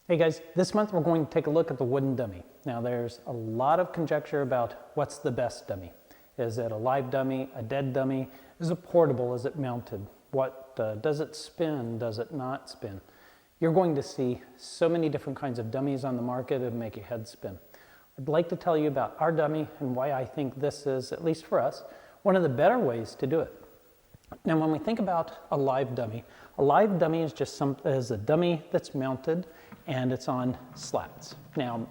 Hey guys, this month we're going to take a look at the wooden dummy. Now there's a lot of conjecture about what's the best dummy. Is it a live dummy, a dead dummy? Is it portable? Is it mounted? Does it spin? Does it not spin? You're going to see so many different kinds of dummies on the market that make your head spin. I'd like to tell you about our dummy and why I think this is, at least for us, one of the better ways to do it. Now when we think about a live dummy is just is a dummy that's mounted and it's on slats. Now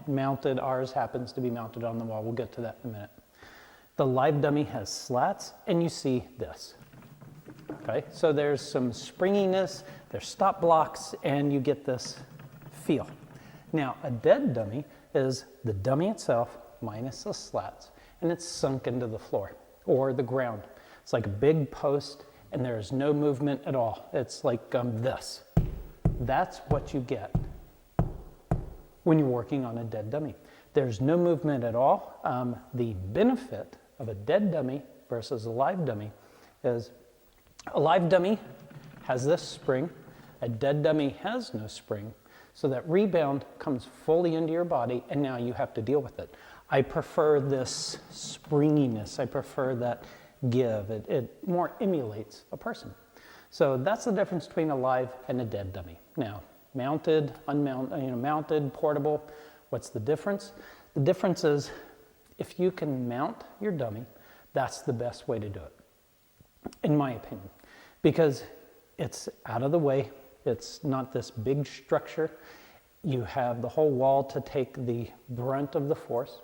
ours happens to be mounted on the wall. We'll get to that in a minute. The live dummy has slats and you see this. Okay, so there's some springiness, there's stop blocks, and you get this feel. Now a dead dummy is the dummy itself minus the slats and it's sunk into the floor or the ground. It's like a big post and there's no movement at all. It's like this. That's what you get when you're working on a dead dummy. There's no movement at all. The benefit of a dead dummy versus a live dummy is a live dummy has this spring, a dead dummy has no spring, so that rebound comes fully into your body and now you have to deal with it. I prefer this springiness, I prefer that give. It more emulates a person. So that's the difference between a live and a dead dummy. Now, mounted, unmounted, mounted, portable, what's the difference? The difference is if you can mount your dummy, that's the best way to do it, in my opinion, because it's out of the way. It's not this big structure. You have the whole wall to take the brunt of the force,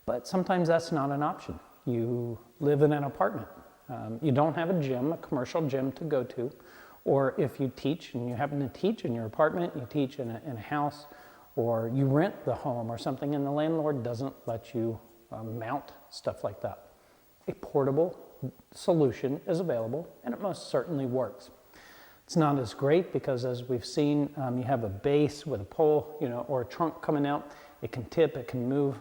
but sometimes that's not an option. You live in an apartment. You don't have a gym, a commercial gym to go to, or if you teach and you happen to teach in your apartment, you teach in a house, or you rent the home or something and the landlord doesn't let you mount stuff like that. A portable solution is available and it most certainly works. It's not as great because, as we've seen, you have a base with a pole, or a trunk coming out. It can tip, it can move.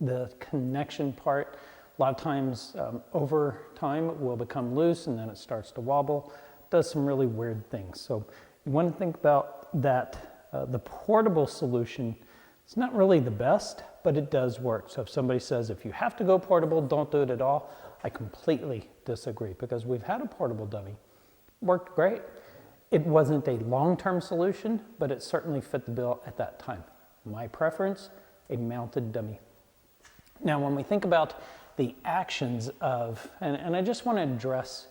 The connection part, a lot of times over time, it will become loose and then it starts to wobble. It does some really weird things. So you want to think about that. The portable solution is not really the best, but it does work. So if somebody says, if you have to go portable, don't do it at all, I completely disagree, because we've had a portable dummy. Worked great. It wasn't a long-term solution, but it certainly fit the bill at that time. My preference, a mounted dummy. Now, when we think about the actions of, and I just want to address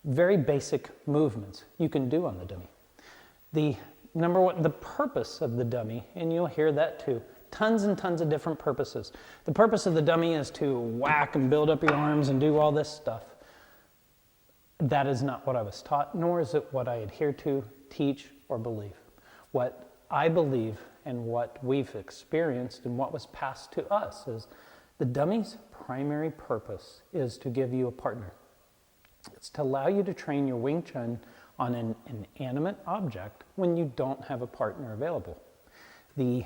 very basic movements you can do on the dummy. The number one, the purpose of the dummy, and you'll hear that too, tons and tons of different purposes. The purpose of the dummy is to whack and build up your arms and do all this stuff. That is not what I was taught, nor is it what I adhere to, teach, or believe. What I believe and what we've experienced and what was passed to us is the dummy's primary purpose is to give you a partner. It's to allow you to train your Wing Chun on an inanimate object when you don't have a partner available. The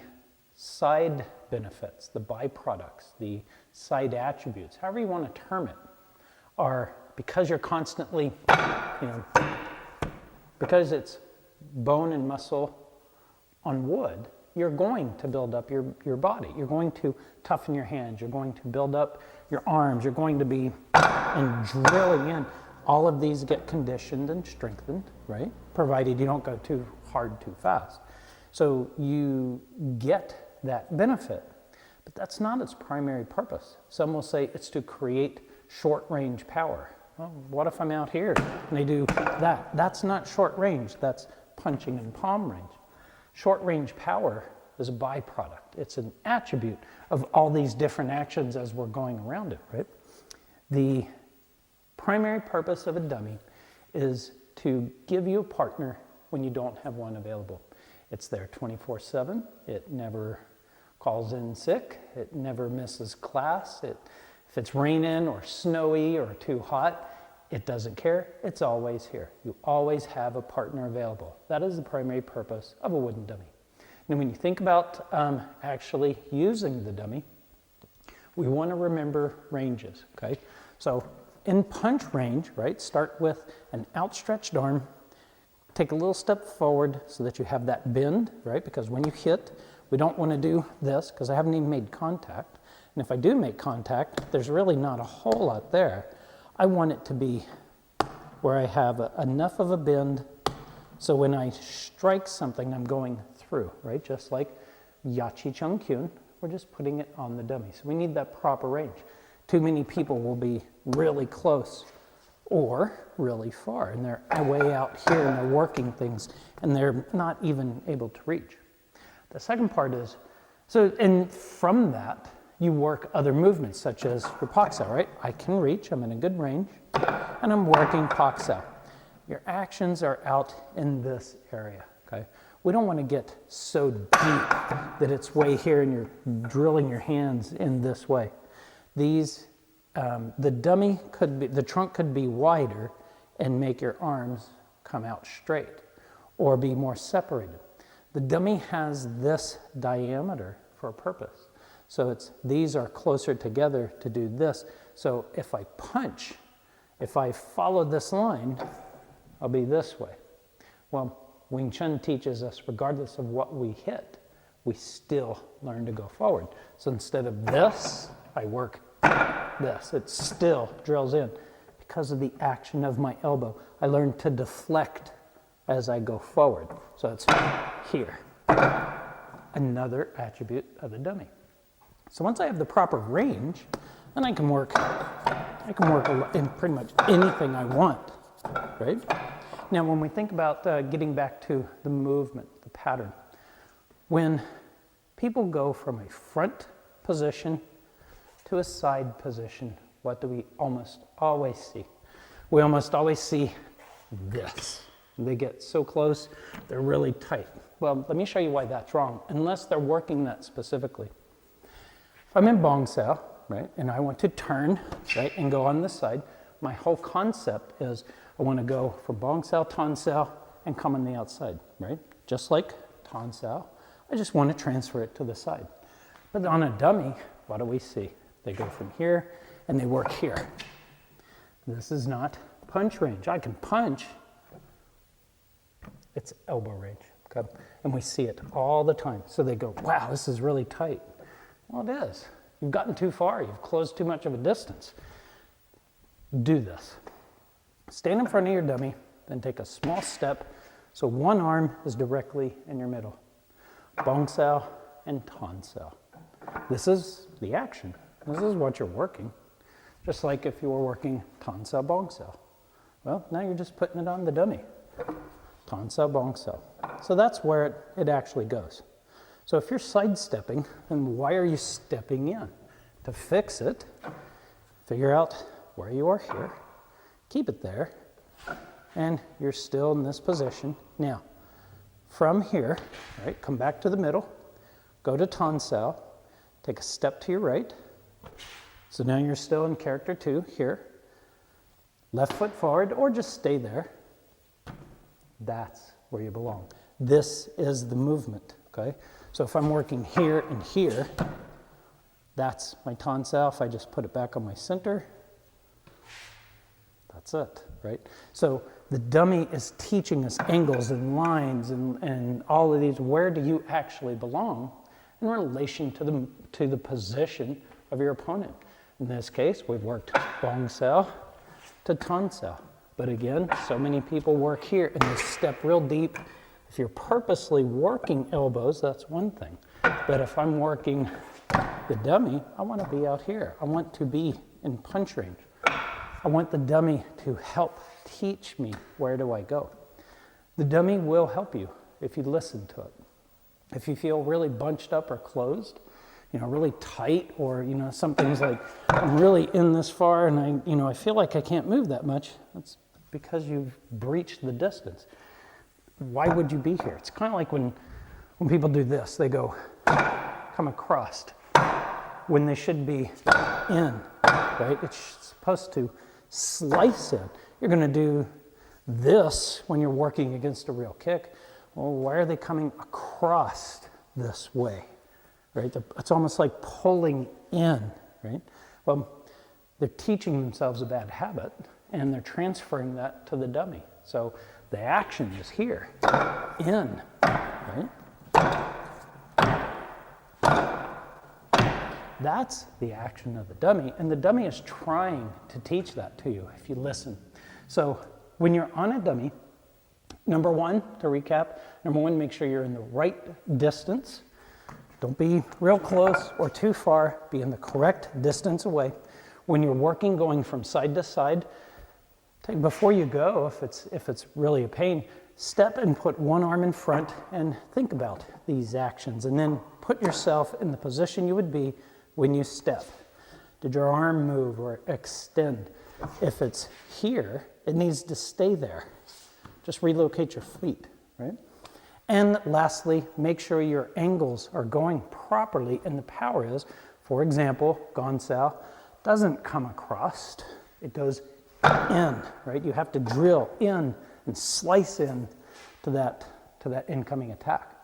side benefits, the byproducts, the side attributes, however you want to term it, are because you're constantly, because it's bone and muscle on wood, you're going to build up your body. You're going to toughen your hands. You're going to build up your arms. You're going to be and drilling in. All of these get conditioned and strengthened, right? Provided you don't go too hard too fast. So you get that benefit, but that's not its primary purpose. Some will say it's to create short range power. Well, what if I'm out here and they do that? That's not short range, that's punching and palm range. Short range power is a byproduct. It's an attribute of all these different actions as we're going around it, right? The primary purpose of a dummy is to give you a partner when you don't have one available. It's there 24/7. It never calls in sick. It never misses class. If it's raining or snowy or too hot, it doesn't care. It's always here. You always have a partner available. That is the primary purpose of a wooden dummy. Now, when you think about actually using the dummy, we want to remember ranges, okay? So in punch range, right, start with an outstretched arm, take a little step forward so that you have that bend, right? Because when you hit, we don't want to do this because I haven't even made contact. And if I do make contact, there's really not a whole lot there. I want it to be where I have enough of a bend so when I strike something, I'm going through, right? Just like Yachi-Chung Kyun, we're just putting it on the dummy. So we need that proper range. Too many people will be really close or really far, and they're way out here and they're working things and they're not even able to reach. The second part is, and from that, you work other movements such as your Pak-Sao, right? I can reach, I'm in a good range, and I'm working Pak-Sao. Your actions are out in this area, okay? We don't want to get so deep that it's way here and you're drilling your hands in this way. These, the dummy could be, the trunk could be wider and make your arms come out straight or be more separated. The dummy has this diameter for a purpose. So these are closer together to do this. So if I punch, if I follow this line, I'll be this way. Well, Wing Chun teaches us, regardless of what we hit, we still learn to go forward. So instead of this, I work this. It still drills in. Because of the action of my elbow, I learn to deflect as I go forward. So it's here. Another attribute of the dummy. So once I have the proper range, then I can work in pretty much anything I want, right? Now, when we think about getting back to the movement, the pattern, when people go from a front position to a side position, what do we almost always see? We almost always see this. They get so close, they're really tight. Well, let me show you why that's wrong, unless they're working that specifically. If I'm in Bong Sao, right, and I want to turn, right, and go on this side, my whole concept is I want to go for Bong Sao, Tan Sao, and come on the outside, right? Just like Tan Sao, I just want to transfer it to the side. But on a dummy, what do we see? They go from here, and they work here. This is not punch range. I can punch, it's elbow range, okay? And we see it all the time. So they go, wow, this is really tight. Well, it is. You've gotten too far. You've closed too much of a distance. Do this. Stand in front of your dummy, then take a small step so one arm is directly in your middle. Bong Sao and Tan Sao. This is the action. This is what you're working. Just like if you were working Tan Sao, Bong Sao. Well, now you're just putting it on the dummy. Tan Sao, Bong Sao. So that's where it actually goes. So if you're sidestepping, then why are you stepping in? To fix it, figure out where you are here, keep it there, and you're still in this position. Now, from here, right, come back to the middle, go to Tan Sao, take a step to your right. So now you're still in character 2 here. Left foot forward, or just stay there. That's where you belong. This is the movement, okay? So if I'm working here and here, that's my Tan Sao. If I just put it back on my center, that's it, right? So the dummy is teaching us angles and lines and all of these. Where do you actually belong in relation to the position of your opponent? In this case, we've worked Bong Sao to Tan Sao. But again, so many people work here and they step real deep. If you're purposely working elbows, that's one thing. But if I'm working the dummy, I want to be out here. I want to be in punch range. I want the dummy to help teach me where do I go. The dummy will help you if you listen to it. If you feel really bunched up or closed, really tight, or, something's like, I'm really in this far and I feel like I can't move that much, that's because you've breached the distance. Why would you be here? It's kind of like when people do this, they go, come across, when they should be in, right? It's supposed to slice in. You're going to do this when you're working against a real kick. Well, why are they coming across this way, right? It's almost like pulling in, right? Well, they're teaching themselves a bad habit, and they're transferring that to the dummy. So The action is here, in, right? That's the action of the dummy, and the dummy is trying to teach that to you if you listen. So when you're on a dummy, number one, to recap, number one, make sure you're in the right distance. Don't be real close or too far, be in the correct distance away. When you're working, going from side to side, before you go, if it's really a pain, step and put one arm in front and think about these actions, and then put yourself in the position you would be when you step. Did your arm move or extend? If it's here, it needs to stay there. Just relocate your feet, right? And lastly, make sure your angles are going properly and the power is, for example, Gonçal doesn't come across, it goes in, right? You have to drill in and slice in to that incoming attack.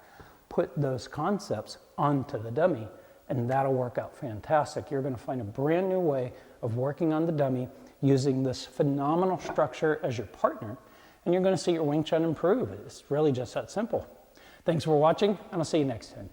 Put those concepts onto the dummy and that'll work out fantastic. You're going to find a brand new way of working on the dummy using this phenomenal structure as your partner, and you're going to see your Wing Chun improve. It's really just that simple. Thanks for watching, and I'll see you next time.